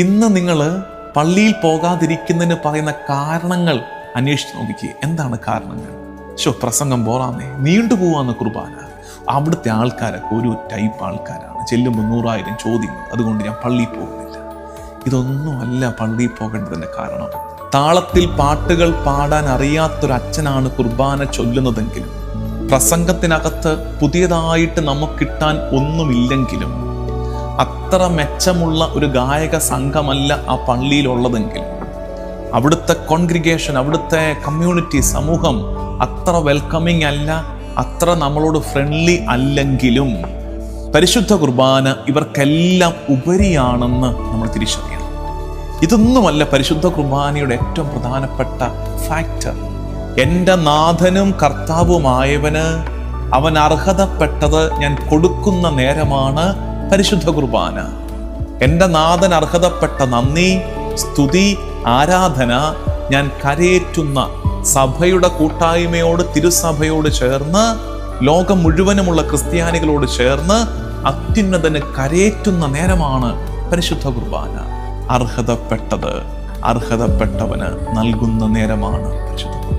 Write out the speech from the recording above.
ഇന്ന് നിങ്ങൾ പള്ളിയിൽ പോകാതിരിക്കുന്നതിന് പറയുന്ന കാരണങ്ങൾ അന്വേഷിച്ച് നോക്കിക്കുക. എന്താണ് കാരണങ്ങൾ? പ്രസംഗം പോറാന്നേ, നീണ്ടുപോവാന്ന് കുർബാന. അവിടുത്തെ ആൾക്കാരൊക്കെ ഒരു ടൈപ്പ് ആൾക്കാരാണ്. ചെല്ലുമ്പോൾ 100,000 ചോദ്യങ്ങൾ, അതുകൊണ്ട് ഞാൻ പള്ളിയിൽ പോകുന്നില്ല. ഇതൊന്നുമല്ല പള്ളിയിൽ പോകേണ്ടതിൻ്റെ കാരണം. താളത്തിൽ പാട്ടുകൾ പാടാൻ അറിയാത്തൊരു അച്ഛനാണ് കുർബാന ചൊല്ലുന്നതെങ്കിലും, പ്രസംഗത്തിനകത്ത് പുതിയതായിട്ട് നമുക്ക് കിട്ടാൻ ഒന്നുമില്ലെങ്കിലും, അത്ര മെച്ചമുള്ള ഒരു ഗായക സംഘമല്ല ആ പള്ളിയിലുള്ളതെങ്കിലും, അവിടുത്തെ കോൺഗ്രിഗേഷൻ, അവിടുത്തെ കമ്മ്യൂണിറ്റി, സമൂഹം അത്ര വെൽക്കമിങ് അല്ല, അത്ര നമ്മളോട് ഫ്രണ്ട്ലി അല്ലെങ്കിലും, പരിശുദ്ധ കുർബാന ഇവർക്കെല്ലാം ഉപരിയാണെന്ന് നമ്മൾ തിരിച്ചറിയണം. ഇതൊന്നുമല്ല പരിശുദ്ധ കുർബാനയുടെ ഏറ്റവും പ്രധാനപ്പെട്ട ഫാക്ടർ. എൻ്റെ നാഥനും കർത്താവുമായവന് അവൻ അർഹതപ്പെട്ടത് ഞാൻ കൊടുക്കുന്ന നേരമാണ് പരിശുദ്ധ കുർബാന. എൻ്റെ നാഥൻ അർഹതപ്പെട്ട നന്ദി, സ്തുതി, ആരാധന ഞാൻ കരയേറ്റുന്ന സഭയുടെ കൂട്ടായ്മയോട്, തിരുസഭയോട് ചേർന്ന്, ലോകം മുഴുവനുമുള്ള ക്രിസ്ത്യാനികളോട് ചേർന്ന് അത്യുന്നതന് കരയേറ്റുന്ന നേരമാണ് പരിശുദ്ധ കുർബാന. അർഹതപ്പെട്ടത് അർഹതപ്പെട്ടവന് നൽകുന്ന നേരമാണ് പരിശുദ്ധ കുർബാന.